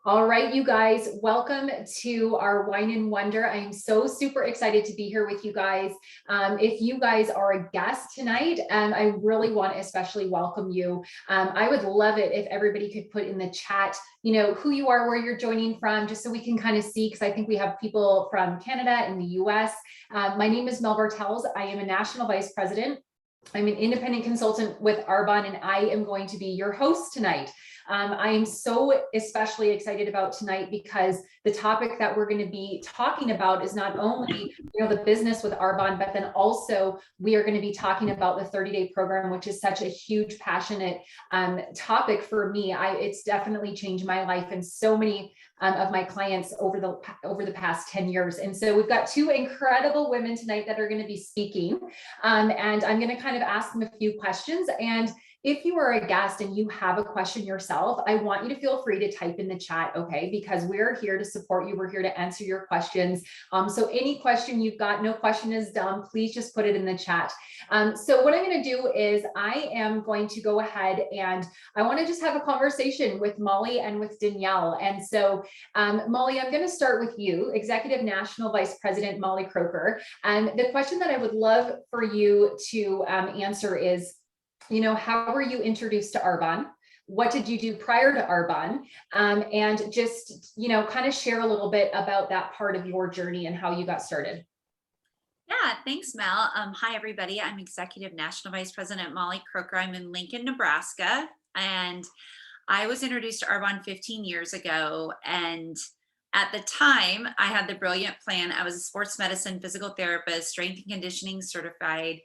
All right, you guys, welcome to our Wine and Wonder. I am so super excited to be here with you guys. If you guys are a guest tonight, I really want to especially welcome you. I would love it if everybody could put in the chat, who you are, where you're joining from, just so we can kind of see, because I think we have people from Canada and the US. My name is Mel Bartels. I am a National Vice President. I'm an independent consultant with Arbonne, and I am going to be your host tonight. I am so especially excited about tonight because the topic that we're going to be talking about is not only the business with Arbonne, but then also we are going to be talking about the 30-day program, which is such a huge, passionate topic for me. It's definitely changed my life and so many of my clients over the past 10 years. And so we've got two incredible women tonight that are going to be speaking, and I'm going to kind of ask them a few questions. And if you are a guest and you have a question yourself, I want you to feel free to type in the chat, okay? Because we're here to support you. We're here to answer your questions. So any question you've got, no question is dumb, please just put it in the chat. So what I'm going to do is I am going to go ahead and I want to just have a conversation with Molly and with Danielle. And so Molly, I'm going to start with you, Executive National Vice President Molly Kroker. And the question that I would love for you to answer is, how were you introduced to Arbonne? What did you do prior to Arbonne? And just, kind of share a little bit about that part of your journey and how you got started. Yeah, thanks, Mel. Hi, everybody. I'm Executive National Vice President Molly Kroker. I'm in Lincoln, Nebraska, and I was introduced to Arbonne 15 years ago. And at the time, I had the brilliant plan. I was a sports medicine physical therapist, strength and conditioning certified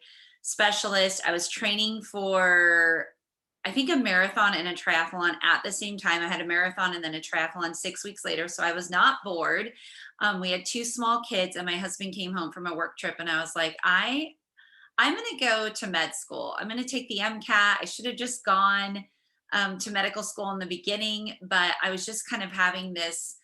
specialist. I was training for, I think, a marathon and a triathlon at the same time. I had a marathon and then a triathlon 6 weeks later. So I was not bored. We had two small kids and my husband came home from a work trip and I was like, I'm going to go to med school. I'm going to take the MCAT. I should have just gone to medical school in the beginning, but I was just kind of having this,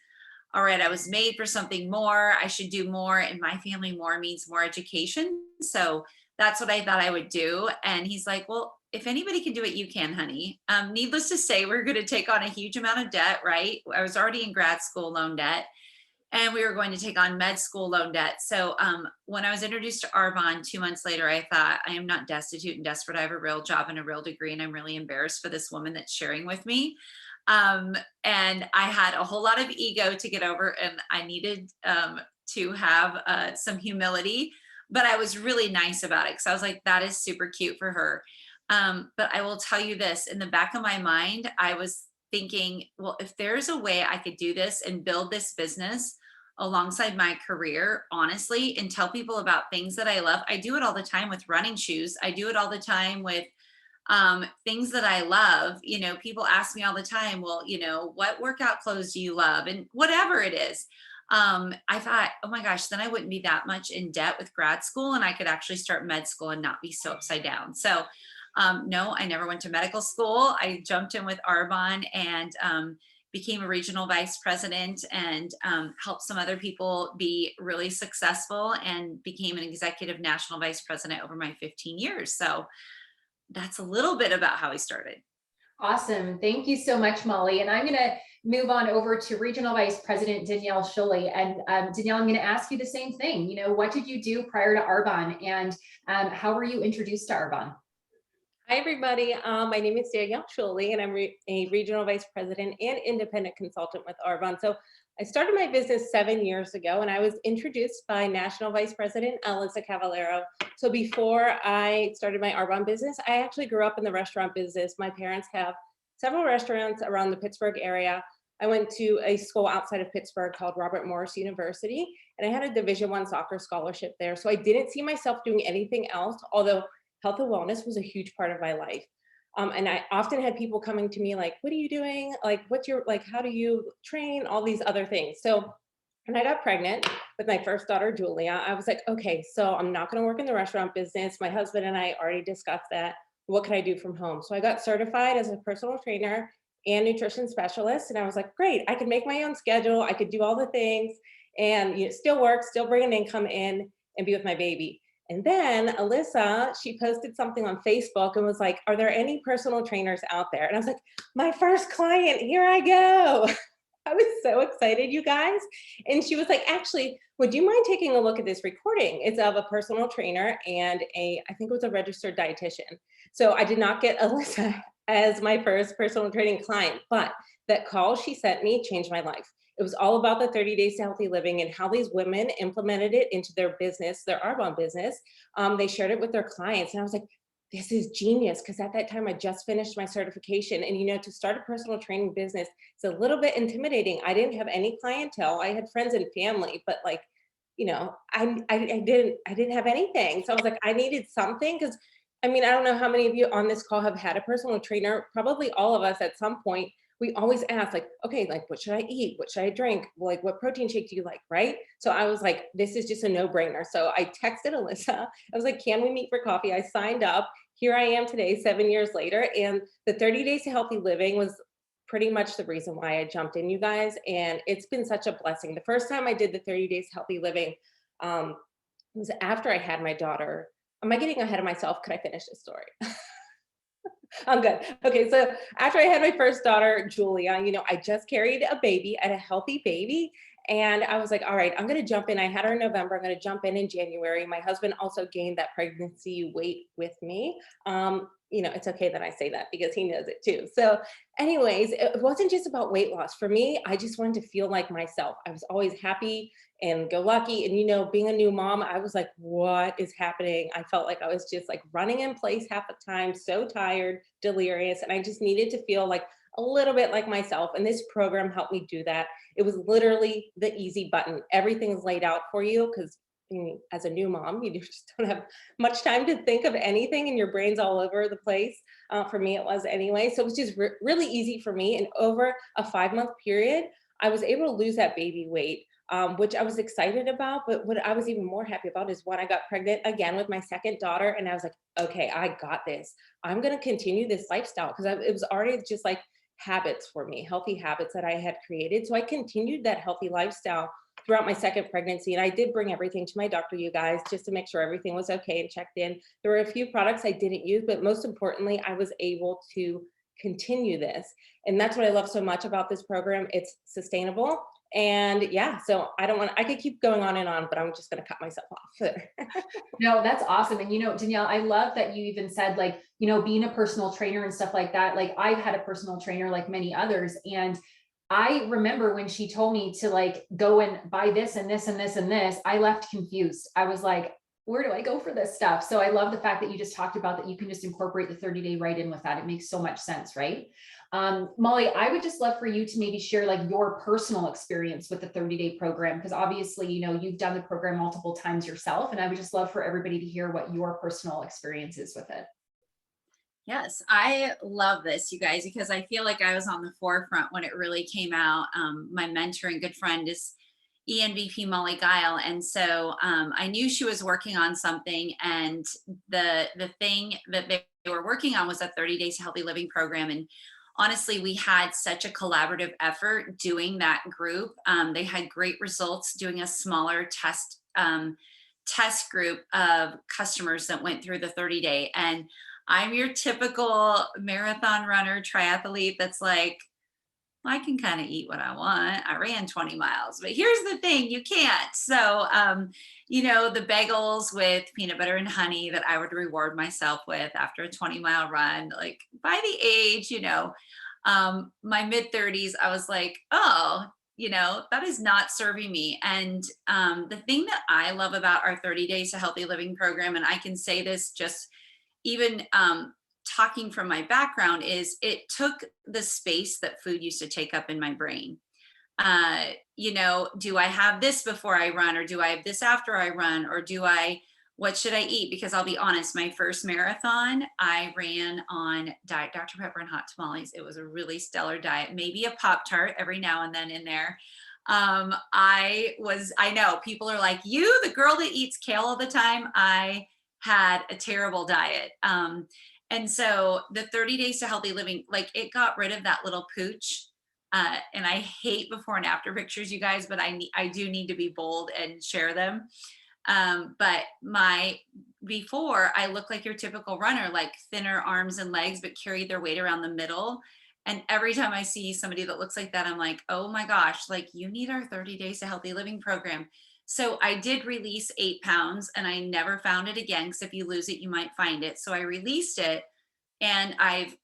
all right, I was made for something more. I should do more. In my family, more means more education. So that's what I thought I would do. And he's like, well, if anybody can do it, you can, honey. Needless to say, we're going to take on a huge amount of debt, right? I was already in grad school loan debt and we were going to take on med school loan debt. So when I was introduced to Arbonne 2 months later, I thought, I am not destitute and desperate. I have a real job and a real degree. And I'm really embarrassed for this woman that's sharing with me. And I had a whole lot of ego to get over and I needed to have some humility. But I was really nice about it because I was like, that is super cute for her. But I will tell you this, in the back of my mind, I was thinking, well, if there's a way I could do this and build this business alongside my career, honestly, and tell people about things that I love. I do it all the time with running shoes. I do it all the time with things that I love. People ask me all the time, well, what workout clothes do you love? And whatever it is. I thought, oh my gosh, then I wouldn't be that much in debt with grad school and I could actually start med school and not be so upside down. So no, I never went to medical school. I jumped in with Arbonne and became a regional vice president and helped some other people be really successful and became an executive national vice president over my 15 years. So that's a little bit about how I started. Awesome. Thank you so much, Molly. And I'm going to move on over to Regional Vice President Danielle Sullivan. And Danielle, I'm going to ask you the same thing. What did you do prior to Arbonne and how were you introduced to Arbonne? Hi, everybody. My name is Danielle Sullivan and I'm a Regional Vice President and Independent Consultant with Arbonne. So I started my business 7 years ago and I was introduced by National Vice President Alyssa Cavallero. So before I started my Arbonne business, I actually grew up in the restaurant business. My parents have several restaurants around the Pittsburgh area. I went to a school outside of Pittsburgh called Robert Morris University, and I had a Division I soccer scholarship there. So I didn't see myself doing anything else, although health and wellness was a huge part of my life. And I often had people coming to me like, what are you doing? Like, how do you train? All these other things. So when I got pregnant with my first daughter, Julia, I was like, okay, so I'm not going to work in the restaurant business. My husband and I already discussed that. What can I do from home? So I got certified as a personal trainer and nutrition specialist. And I was like, great, I could make my own schedule. I could do all the things and still work, still bring an income in and be with my baby. And then Alyssa, she posted something on Facebook and was like, are there any personal trainers out there? And I was like, my first client, here I go. I was so excited, you guys. And she was like, actually, would you mind taking a look at this recording? It's of a personal trainer and I think it was a registered dietitian. So I did not get Alyssa as my first personal training client, but that call she sent me changed my life. It was all about the 30 days to healthy living and how these women implemented it into their business, their Arbonne business. They shared it with their clients. And I was like, this is genius. Because at that time, I just finished my certification. And, to start a personal training business, it's a little bit intimidating. I didn't have any clientele. I had friends and family, but I didn't have anything. So I was like, I needed something because I don't know how many of you on this call have had a personal trainer. Probably all of us at some point. We always ask, like, okay, like, what should I eat? What should I drink? Like, what protein shake do you like? Right. So I was like, this is just a no brainer. So I texted Alyssa. I was like, can we meet for coffee? I signed up. Here I am today, 7 years later. And the 30 days to healthy living was pretty much the reason why I jumped in, you guys. And it's been such a blessing. The first time I did the 30 days healthy living was after I had my daughter. Am I getting ahead of myself? Could I finish this story? I'm good. Okay, so after I had my first daughter, Julia, I just carried a baby and a healthy baby. And I was like, all right, I'm going to jump in. I had her in November. I'm going to jump in January. My husband also gained that pregnancy weight with me. It's okay that I say that because he knows it too. So anyways, it wasn't just about weight loss. For me, I just wanted to feel like myself. I was always happy and go lucky. And, being a new mom, I was like, what is happening? I felt like I was just like running in place half the time, so tired, delirious. And I just needed to feel like a little bit like myself. And this program helped me do that. It was literally the easy button. Everything's laid out for you because as a new mom, you just don't have much time to think of anything and your brain's all over the place. For me, it was anyway. So it was just really easy for me. And over a 5-month period, I was able to lose that baby weight, which I was excited about. But what I was even more happy about is when I got pregnant again with my second daughter. And I was like, okay, I got this. I'm going to continue this lifestyle because it was already just like habits for me, healthy habits that I had created. So I continued that healthy lifestyle throughout my second pregnancy. And I did bring everything to my doctor, you guys, just to make sure everything was okay and checked in. There were a few products I didn't use, but most importantly, I was able to continue this. And that's what I love so much about this program. It's sustainable. And yeah, so I could keep going on and on, but I'm just going to cut myself off there. No, that's awesome. And Danielle, I love that you even said like, being a personal trainer and stuff like that. Like I've had a personal trainer like many others. And I remember when she told me to like go and buy this and this and this and this, I left confused. I was like, where do I go for this stuff? So I love the fact that you just talked about that you can just incorporate the 30-day right in with that. It makes so much sense, right? Molly, I would just love for you to maybe share like your personal experience with the 30-day program, because obviously, you've done the program multiple times yourself, and I would just love for everybody to hear what your personal experience is with it. Yes, I love this, you guys, because I feel like I was on the forefront when it really came out. My mentor and good friend is ENVP Molly Guile. And so I knew she was working on something, and the thing that they were working on was a 30 days healthy living program. And honestly, we had such a collaborative effort doing that group. They had great results doing a smaller test group of customers that went through the 30-day. And I'm your typical marathon runner, triathlete that's like, I can kind of eat what I want. I ran 20 miles, but here's the thing, you can't. So, the bagels with peanut butter and honey that I would reward myself with after a 20-mile run, like by the age, my mid 30s, I was like, oh, that is not serving me. And the thing that I love about our 30 days to healthy living program, and I can say this just even talking from my background, is it took the space that food used to take up in my brain. Do I have this before I run, or do I have this after I run, or what should I eat? Because I'll be honest, my first marathon, I ran on Diet Dr. Pepper and hot tamales. It was a really stellar diet, maybe a Pop-Tart every now and then in there. I know people are like, you, the girl that eats kale all the time. I had a terrible diet. And so the 30 days to healthy living, like it got rid of that little pooch. And I hate before and after pictures, you guys, but I do need to be bold and share them. But before I looked like your typical runner, like thinner arms and legs, but carried their weight around the middle. And every time I see somebody that looks like that, I'm like, oh my gosh, like you need our 30 days to healthy living program. So I did release 8 pounds and I never found it again. Cause if you lose it, you might find it. So I released it and I've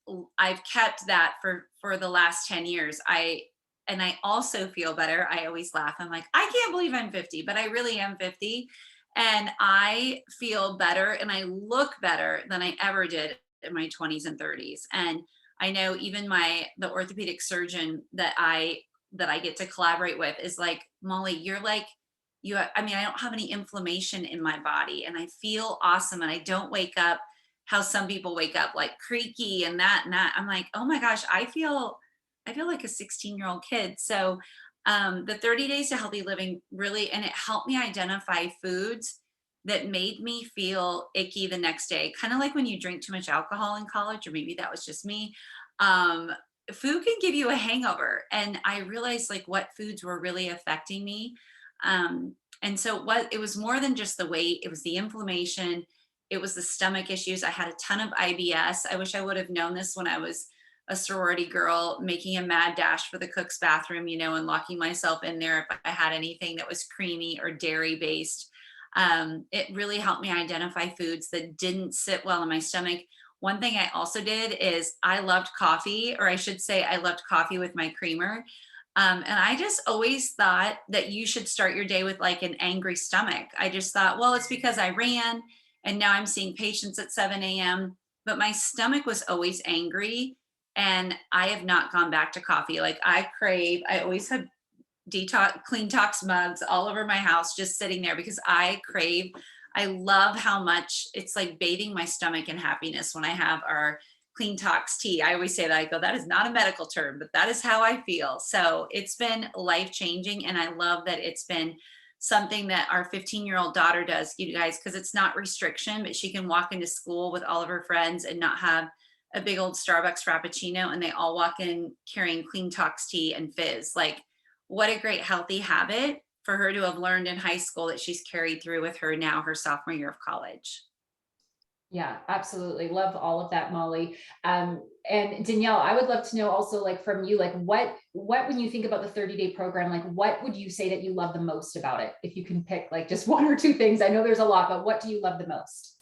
kept that for the last 10 years. And I also feel better. I always laugh. I'm like, I can't believe I'm 50, but I really am 50. And I feel better and I look better than I ever did in my 20s and 30s. And I know even the orthopedic surgeon that I get to collaborate with is like, Molly, you're like, I mean, I don't have any inflammation in my body and I feel awesome. And I don't wake up how some people wake up like creaky and that and that. I'm like, oh my gosh, I feel like a 16-year-old kid. So the 30 days to healthy living really, and it helped me identify foods that made me feel icky the next day. Kind of like when you drink too much alcohol in college, or maybe that was just me. Um, Food can give you a hangover. And I realized like what foods were really affecting me. And so it was more than just the weight, it was the inflammation, it was the stomach issues. I had a ton of IBS. I wish I would have known this when I was a sorority girl, making a mad dash for the cook's bathroom, and locking myself in there if I had anything that was creamy or dairy based. It really helped me identify foods that didn't sit well in my stomach. One thing I also did is I loved coffee, or I should say I loved coffee with my creamer. And I just always thought that you should start your day with like an angry stomach. I just thought, well, it's because I ran and now I'm seeing patients at 7 a.m. But my stomach was always angry. And I have not gone back to coffee. Like I always have clean tox mugs all over my house, just sitting there because I love how much it's like bathing my stomach in happiness when I have our clean tox tea. I always say that, I go, that is not a medical term, but that is how I feel. So it's been life changing. And I love that it's been something that our 15-year-old daughter does, you guys, because it's not restriction, but she can walk into school with all of her friends and not have a big old Starbucks Frappuccino, and they all walk in carrying clean tox tea and fizz. Like, what a great healthy habit for her to have learned in high school that she's carried through with her now, her sophomore year of college. Yeah, absolutely. Love all of that, Molly. And Danielle, I would love to know also, like from you, like what, when you think about the 30-day program, like what would you say that you love the most about it? If you can pick like just one or two things, I know there's a lot, but what do you love the most?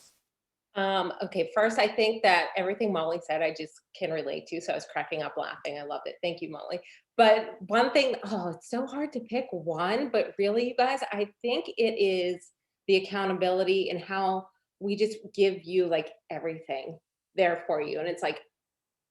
Okay, first, I think that everything Molly said, I just can relate to. So I was cracking up laughing. I loved it. Thank you, Molly. But one thing, it's so hard to pick one, but really, you guys, I think it is the accountability and how we just give you like everything there for you. And it's like,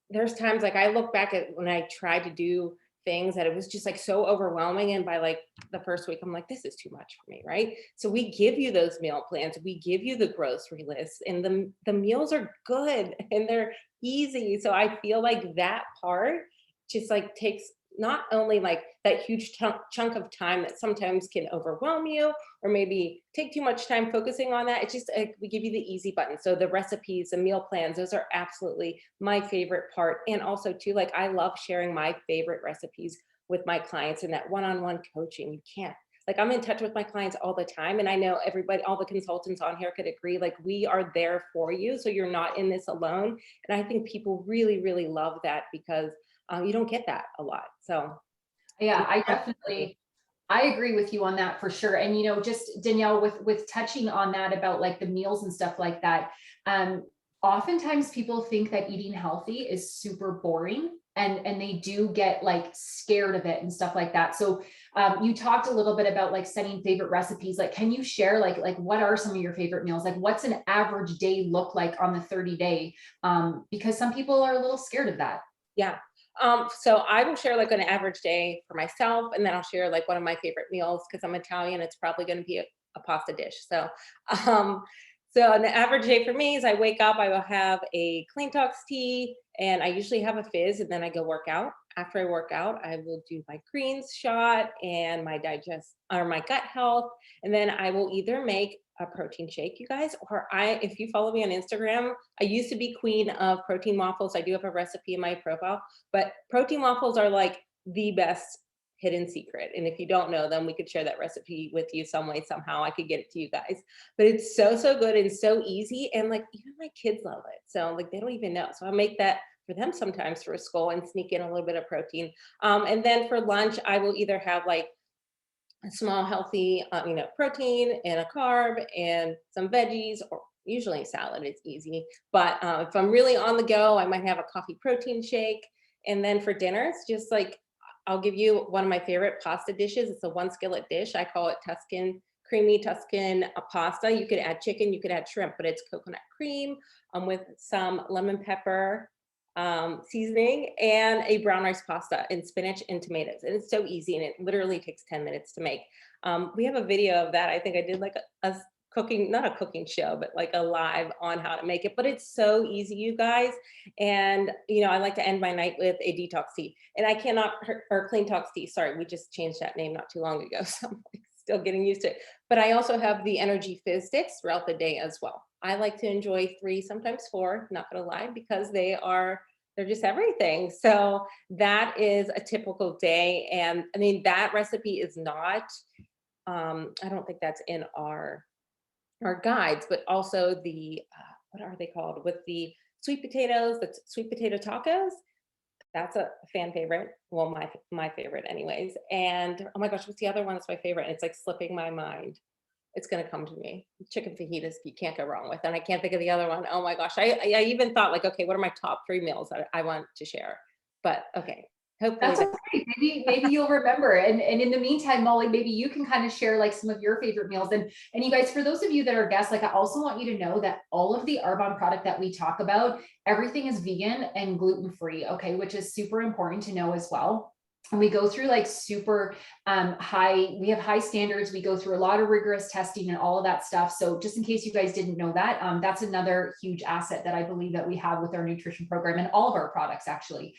there's times like I look back at when I tried to do things that it was just like so overwhelming. And by like the first week, I'm like, this is too much for me, right? So we give you those meal plans, we give you the grocery lists, and the meals are good and they're easy. So I feel like that part just like takes not only like that huge chunk of time that sometimes can overwhelm you or maybe take too much time focusing on that. It's just like we give you the easy button. So the recipes, the meal plans, those are absolutely my favorite part. And also too, like I love sharing my favorite recipes with my clients and that one-on-one coaching. You can't, like I'm in touch with my clients all the time. And I know everybody, all the consultants on here could agree, like we are there for you. So you're not in this alone. And I think people really, really love that because you don't get that a lot. So yeah, I agree with you on that for sure. And, just Danielle, with touching on that about like the meals and stuff like that. Oftentimes people think that eating healthy is super boring and they do get like scared of it and stuff like that. So you talked a little bit about like setting favorite recipes. Like, can you share like what are some of your favorite meals? Like what's an average day look like on the 30-day? Because some people are a little scared of that. Yeah. So I will share like an average day for myself, and then I'll share like one of my favorite meals because I'm Italian. It's probably going to be a pasta dish. So an average day for me is I wake up, I will have a clean tox tea, and I usually have a fizz, and then I go work out. After I work out, I will do my greens shot and my gut health, and then I will either make a protein shake, you guys, or if you follow me on Instagram, I used to be queen of protein waffles. I do have a recipe in my profile, but protein waffles are like the best hidden secret. And if you don't know them, we could share that recipe with you some way, somehow I could get it to you guys, but it's so, so good and so easy. And like, even my kids love it. So like, they don't even know. So I make that for them sometimes for school and sneak in a little bit of protein. And then for lunch, I will either have like a small healthy, protein and a carb and some veggies, or usually salad. It's easy. But if I'm really on the go, I might have a coffee protein shake. And then for dinners, just like I'll give you one of my favorite pasta dishes. It's a one skillet dish. I call it creamy Tuscan pasta. You could add chicken, you could add shrimp, but it's coconut cream with some lemon pepper seasoning and a brown rice pasta and spinach and tomatoes. And it's so easy, and it literally takes 10 minutes to make. We have a video of that. I think I did like a cooking, not a cooking show, but like a live on how to make it. But it's so easy, you guys. And I like to end my night with a detox tea. And I cannot, or clean tox tea. Sorry, we just changed that name not too long ago. So I'm like still getting used to it. But I also have the energy fizz sticks throughout the day as well. I like to enjoy 3, sometimes 4, not gonna lie, because they're just everything. So that is a typical day. And I mean, that recipe is not, I don't think that's in our guides, but also the, what are they called? With the sweet potatoes, the sweet potato tacos. That's a fan favorite. Well, my favorite anyways. And oh my gosh, what's the other one that's my favorite? And it's like slipping my mind. It's gonna come to me. Chicken fajitas, you can't go wrong with. And I can't think of the other one. Oh my gosh. I even thought like, okay, what are my top 3 meals that I want to share? But okay. Hopefully That's okay. Maybe you'll remember. And in the meantime, Molly, maybe you can kind of share like some of your favorite meals. And you guys, for those of you that are guests, like I also want you to know that all of the Arbonne product that we talk about, everything is vegan and gluten-free, okay, which is super important to know as well. And we go through like super we have high standards. We go through a lot of rigorous testing and all of that stuff. So just in case you guys didn't know that, that's another huge asset that I believe that we have with our nutrition program and all of our products actually.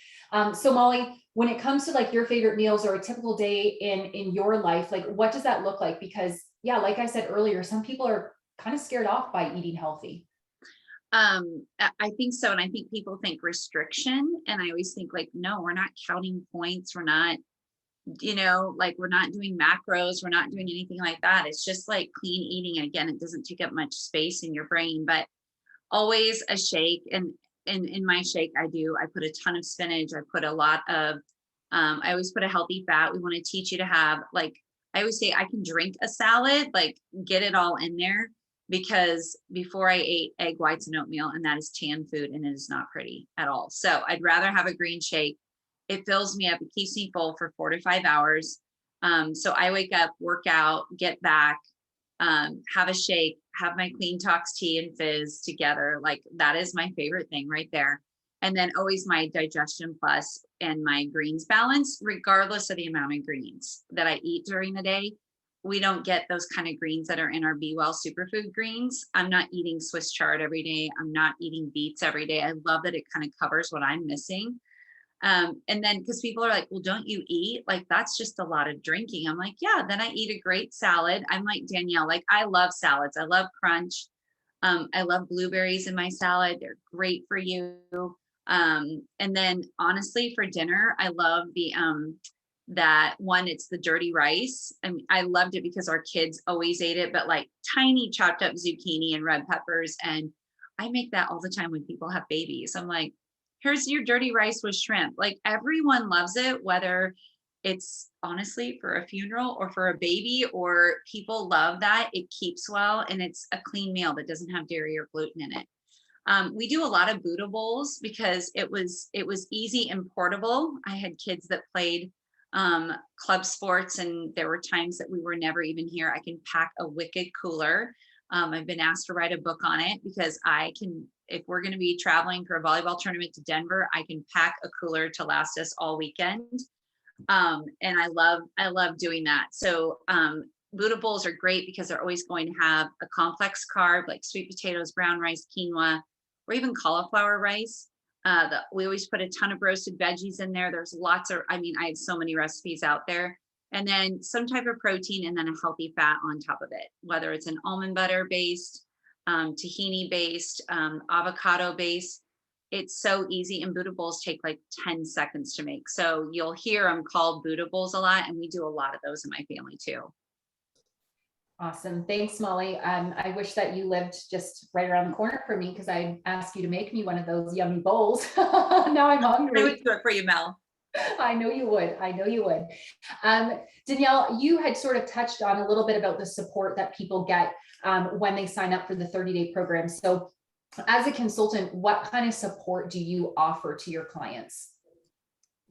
So Molly, when it comes to like your favorite meals or a typical day in your life, like what does that look like? Because yeah, like I said earlier, some people are kind of scared off by eating healthy. I think so. And I think people think restriction. And I always think like, no, we're not counting points. We're not, like we're not doing macros. We're not doing anything like that. It's just like clean eating. And again, it doesn't take up much space in your brain, but always a shake. And in my shake, I put a ton of spinach. I put a lot of, I always put a healthy fat. We want to teach you to have, like, I always say I can drink a salad, like get it all in there. Because before I ate egg whites and oatmeal, and that is canned food and it is not pretty at all. So I'd rather have a green shake. It fills me up, it keeps me full for 4 to 5 hours. So I wake up, work out, get back, have a shake, have my clean tox tea and fizz together. Like that is my favorite thing right there. And then always my digestion plus and my greens balance, regardless of the amount of greens that I eat during the day. We don't get those kind of greens that are in our Be Well superfood greens. I'm not eating Swiss chard every day. I'm not eating beets every day. I love that it kind of covers what I'm missing. And then because people are like, well, don't you eat? Like, that's just a lot of drinking. I'm like, yeah, then I eat a great salad. I'm like Danielle, like I love salads. I love crunch. I love blueberries in my salad. They're great for you. And then honestly, for dinner, I love the, that one, it's the dirty rice. I mean, I loved it because our kids always ate it, but like tiny chopped up zucchini and red peppers. And I make that all the time when people have babies. I'm like, here's your dirty rice with shrimp. Like everyone loves it, whether it's honestly for a funeral or for a baby, or people love that. It keeps well, and it's a clean meal that doesn't have dairy or gluten in it. We do a lot of Buddha bowls because it was easy and portable. I had kids that played club sports, and there were times that we were never even here. I can pack a wicked cooler. I've been asked to write a book on it because I can, if we're going to be traveling for a volleyball tournament to Denver, I can pack a cooler to last us all weekend. And I love doing that. So Buddha bowls are great because they're always going to have a complex carb like sweet potatoes, brown rice, quinoa, or even cauliflower rice. We always put a ton of roasted veggies in there. There's lots of, I have so many recipes out there. And then some type of protein and then a healthy fat on top of it, whether it's an almond butter based, tahini based, avocado based. It's so easy, and Buddha bowls take like 10 seconds to make. So you'll hear them called Buddha bowls a lot, and we do a lot of those in my family too. Awesome. Thanks, Molly. I wish that you lived just right around the corner from me because I asked you to make me one of those yummy bowls. Now I'm I would hungry. do it for you, Mel. I know you would. I know you would. Danielle, you had sort of touched on a little bit about the support that people get when they sign up for the 30-day program. So as a consultant, what kind of support do you offer to your clients?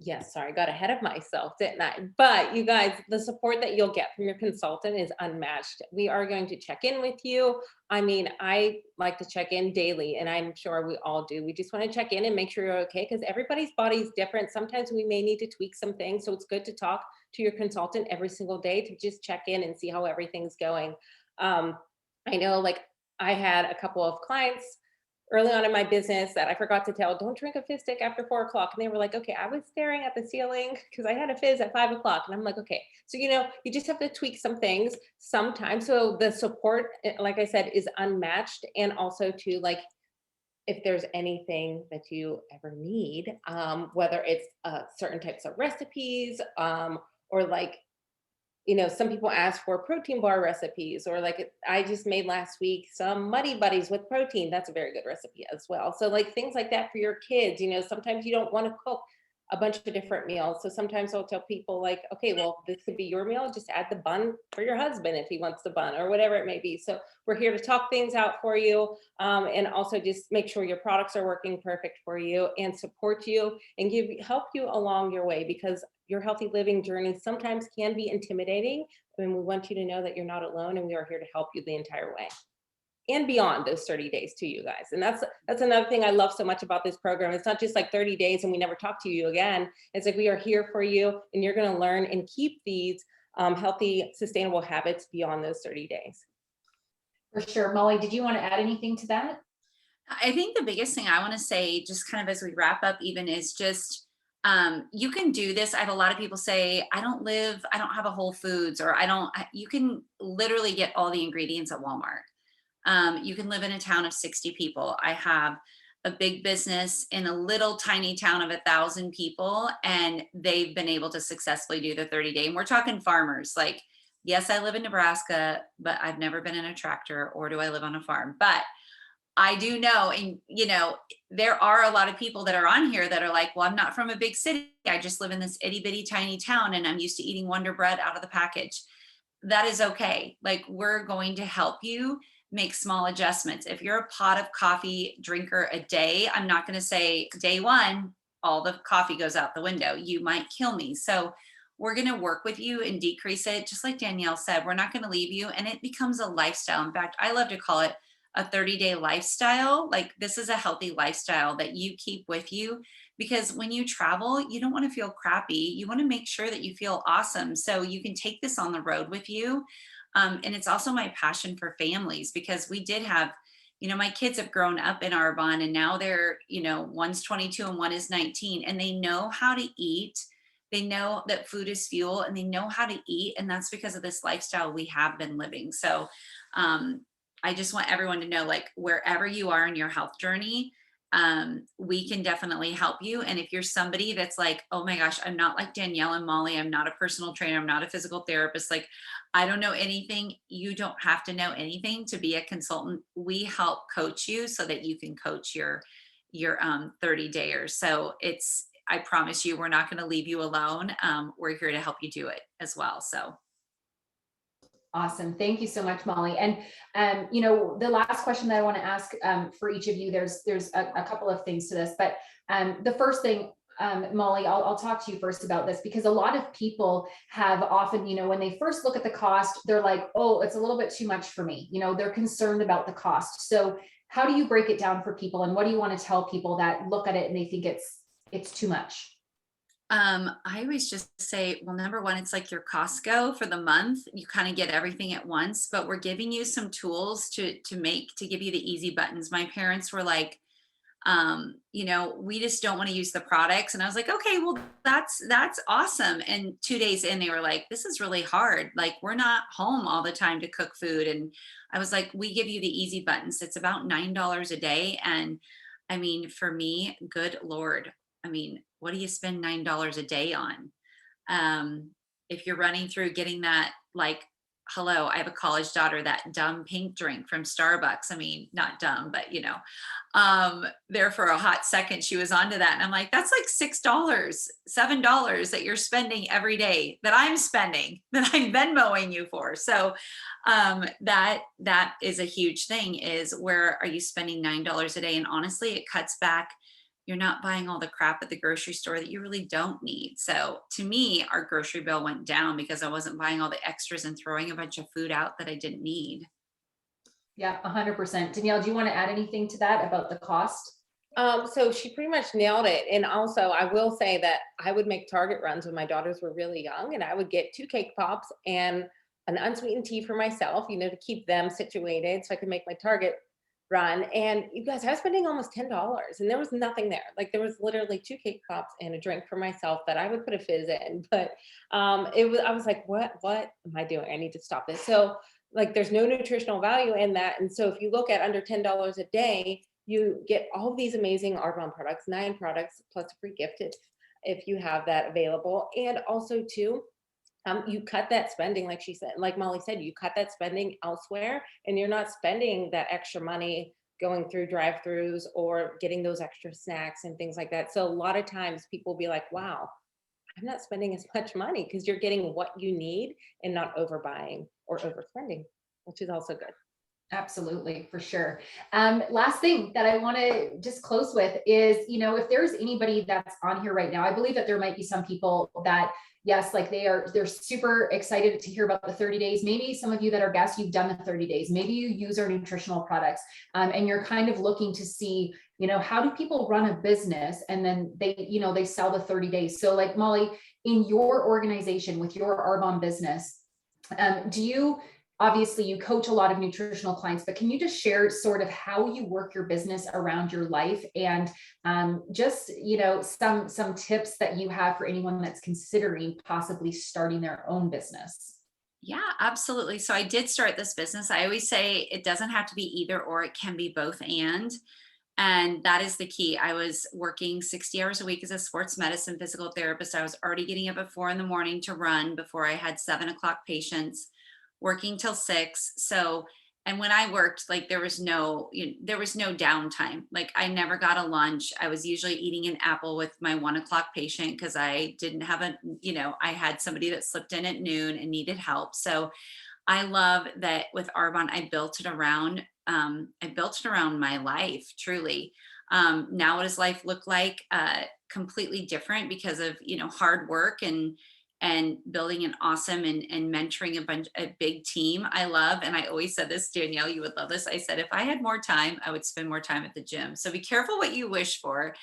Yes, sorry, I got ahead of myself, didn't I? But you guys, the support that you'll get from your consultant is unmatched. We are going to check in with you. I mean, I like to check in daily, and I'm sure we all do. We just want to check in and make sure you're okay, because everybody's body is different. Sometimes we may need to tweak some things. So it's good to talk to your consultant every single day to just check in and see how everything's going. I know, like, I had a couple of clients early on in my business that I forgot to tell, don't drink a fizz stick after 4 o'clock. And they were like, okay, I was staring at the ceiling because I had a fizz at 5 o'clock. And I'm like, okay. So, you just have to tweak some things sometimes. So the support, like I said, is unmatched. And also to, like, if there's anything that you ever need, whether it's certain types of recipes, or like, some people ask for protein bar recipes, or like I just made last week some Muddy Buddies with protein. That's a very good recipe as well. So like things like that for your kids, sometimes you don't want to cook a bunch of different meals. So sometimes I'll tell people like, okay, well, this could be your meal. Just add the bun for your husband if he wants the bun or whatever it may be. So we're here to talk things out for you, and also just make sure your products are working perfect for you and support you and help you along your way, because your healthy living journey sometimes can be intimidating. And we want you to know that you're not alone, and we are here to help you the entire way and beyond those 30 days to you guys. And that's another thing I love so much about this program. It's not just like 30 days and we never talk to you again. It's like we are here for you, and you're going to learn and keep these healthy, sustainable habits beyond those 30 days. For sure. Molly, did you want to add anything to that? I think the biggest thing I want to say, just kind of as we wrap up, even is just you can do this. I have a lot of people say, I don't have a Whole Foods, or you can literally get all the ingredients at Walmart. You can live in a town of 60 people. I have a big business in a little tiny town of 1,000 people, and they've been able to successfully do the 30-day. And we're talking farmers. Like, yes, I live in Nebraska, but I've never been in a tractor, or do I live on a farm? But I do know, and there are a lot of people that are on here that are like, well, I'm not from a big city. I just live in this itty bitty tiny town, and I'm used to eating Wonder Bread out of the package. That is okay. Like, we're going to help you make small adjustments. If you're a pot of coffee drinker a day, I'm not going to say day one, all the coffee goes out the window. You might kill me. So we're going to work with you and decrease it. Just like Danielle said, we're not going to leave you, and it becomes a lifestyle. In fact, I love to call it a 30-day lifestyle. Like, this is a healthy lifestyle that you keep with you, because when you travel, you don't want to feel crappy. You want to make sure that you feel awesome. So you can take this on the road with you. And it's also my passion for families, because we did have, my kids have grown up in Arbonne, and now they're, one's 22 and one is 19, and they know how to eat. They know that food is fuel, and they know how to eat. And that's because of this lifestyle we have been living. So I just want everyone to know, like, wherever you are in your health journey, we can definitely help you. And if you're somebody that's like, oh my gosh, I'm not like Danielle and Molly, I'm not a personal trainer, I'm not a physical therapist, like, I don't know anything. You don't have to know anything to be a consultant. We help coach you so that you can coach your 30-dayers. So I promise you, we're not going to leave you alone. We're here to help you do it as well. So Awesome. Thank you so much, Molly. And, the last question that I want to ask for each of you, there's a couple of things to this, but the first thing, Molly, I'll talk to you first about this, because a lot of people have often, when they first look at the cost, they're like, oh, it's a little bit too much for me. They're concerned about the cost. So how do you break it down for people? And what do you want to tell people that look at it and they think it's too much? I always just say, well, number one, it's like your Costco for the month. You kind of get everything at once, but we're giving you some tools to give you the easy buttons. My parents were like, we just don't want to use the products. And I was like, okay, well, that's awesome. And 2 days in, they were like, this is really hard. Like, we're not home all the time to cook food. And I was like, we give you the easy buttons. It's about $9 a day. And I mean, for me, good Lord, I mean, what do you spend $9 a day on? If you're running through getting that, like, hello, I have a college daughter, that dumb pink drink from Starbucks. I mean, not dumb, but there for a hot second, she was onto that. And I'm like, that's like $6, $7 that you're spending every day that I'm spending, that I'm Venmoing you for. So that is a huge thing, is where are you spending $9 a day? And honestly, it cuts back. You're not buying all the crap at the grocery store that you really don't need. So to me, our grocery bill went down because I wasn't buying all the extras and throwing a bunch of food out that I didn't need. Yeah, 100%. Danielle, do you want to add anything to that about the cost? So she pretty much nailed it. And also I will say that I would make Target runs when my daughters were really young, and I would get 2 cake pops and an unsweetened tea for myself, to keep them situated so I could make my Target run. And you guys, I was spending almost $10 and there was nothing there. Like, there was literally 2 cake pops and a drink for myself that I would put a fizz in. But I was like, what am I doing? I need to stop this. So like, there's no nutritional value in that. And so if you look at under $10 a day, you get all of these amazing Arbonne products, 9 products plus a free gift if you have that available. And also too, you cut that spending, like she said, like Molly said, you cut that spending elsewhere, and you're not spending that extra money going through drive-throughs or getting those extra snacks and things like that. So a lot of times people will be like, wow, I'm not spending as much money, because you're getting what you need and not overbuying or overspending, which is also good. Absolutely, for sure. Last thing that I want to just close with is, if there's anybody that's on here right now, I believe that there might be some people that, yes, like they're super excited to hear about the 30 days. Maybe some of you that are guests, you've done the 30 days. Maybe you use our nutritional products, and you're kind of looking to see, how do people run a business, and then they sell the 30 days. So like Molly, in your organization with your Arbonne business, obviously you coach a lot of nutritional clients, but can you just share sort of how you work your business around your life, and just, some tips that you have for anyone that's considering possibly starting their own business? Yeah, absolutely. So I did start this business. I always say it doesn't have to be either or, it can be both and that is the key. I was working 60 hours a week as a sports medicine physical therapist. I was already getting up at 4 a.m. to run before I had 7 o'clock patients, working till 6. So, and when I worked, like there was no downtime. Like I never got a lunch. I was usually eating an apple with my 1 o'clock patient, because I didn't have I had somebody that slipped in at noon and needed help. So I love that with Arbonne, I built it around my life, truly. Now what does life look like? Completely different because of, hard work and building an awesome and mentoring a big team. I love, and I always said this, Danielle, you would love this. I said, if I had more time, I would spend more time at the gym. So be careful what you wish for,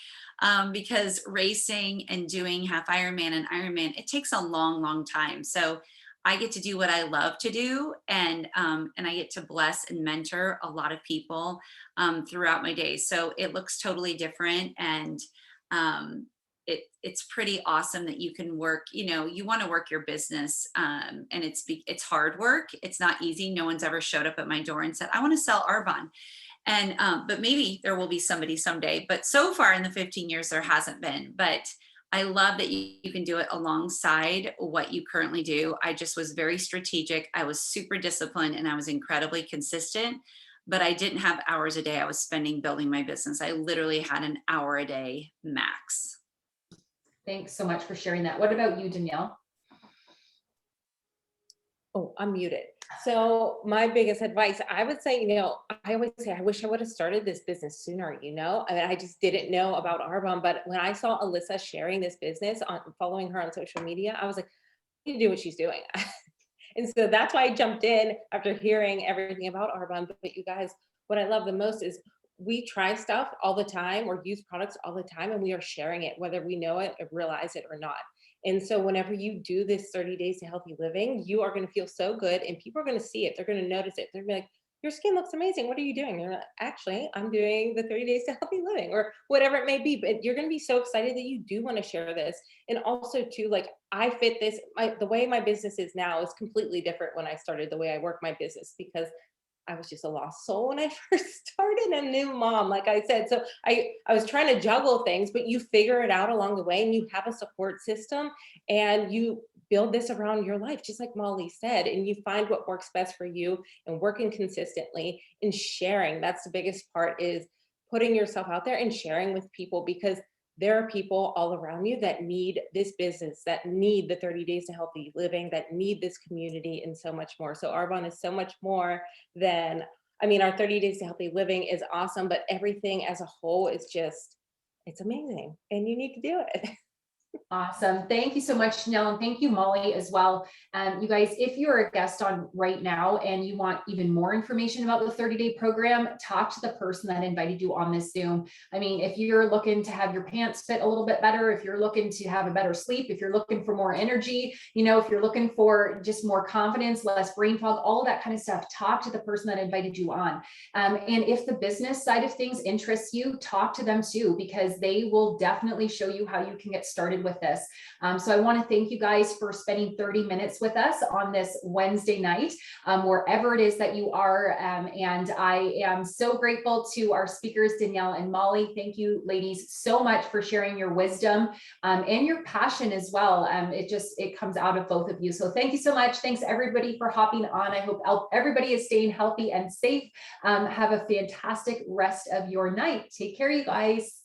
because racing and doing half Ironman and Ironman, it takes a long, long time. So I get to do what I love to do, and I get to bless and mentor a lot of people throughout my days. So it looks totally different, and it's pretty awesome that you can work. You want to work your business, and it's hard work. It's not easy. No one's ever showed up at my door and said, "I want to sell Arbonne." And but maybe there will be somebody someday. But so far in the 15 years, there hasn't been. But I love that you can do it alongside what you currently do. I just was very strategic. I was super disciplined, and I was incredibly consistent, but I didn't have hours a day I was spending building my business. I literally had an hour a day max. Thanks so much for sharing that. What about you, Danielle? Oh, I'm muted. So my biggest advice, I would say, I always say, I wish I would have started this business sooner, I mean, I just didn't know about Arbonne, but when I saw Alyssa sharing this business following her on social media, I was like, I need to do what she's doing. And so that's why I jumped in after hearing everything about Arbonne. But you guys, what I love the most is we try stuff all the time or use products all the time, and we are sharing it, whether we know it or realize it or not. And so whenever you do this 30 days to healthy living, you are going to feel so good, and people are going to see it. They're going to notice it. They're going to be like, your skin looks amazing. What are you doing? You're like, actually, I'm doing the 30 days to healthy living, or whatever it may be. But you're going to be so excited that you do want to share this. And also too, like I fit this, the way my business is now is completely different when I started the way I work my business, because I was just a lost soul when I first started, a new mom, like I said. So I was trying to juggle things, but you figure it out along the way, and you have a support system, and you build this around your life, just like Molly said, and you find what works best for you and working consistently and sharing. That's the biggest part, is putting yourself out there and sharing with people, because there are people all around you that need this business, that need the 30 days to healthy living, that need this community, and so much more. So Arbonne is so much more than, I mean, our 30 days to healthy living is awesome, but everything as a whole is just, it's amazing, and you need to do it. Awesome. Thank you so much, Janelle. And thank you, Molly, as well. You guys, if you're a guest on right now and you want even more information about the 30-day program, talk to the person that invited you on this Zoom. I mean, if you're looking to have your pants fit a little bit better, if you're looking to have a better sleep, if you're looking for more energy, you know, if you're looking for just more confidence, less brain fog, all of that kind of stuff, talk to the person that invited you on. And if the business side of things interests you, talk to them too, because they will definitely show you how you can get started with this. So I want to thank you guys for spending 30 minutes with us on this Wednesday night, wherever it is that you are. And I am so grateful to our speakers, Danielle and Molly. Thank you, ladies, so much for sharing your wisdom and your passion as well. It comes out of both of you. So thank you so much. Thanks everybody for hopping on. I hope everybody is staying healthy and safe. Have a fantastic rest of your night. Take care, you guys.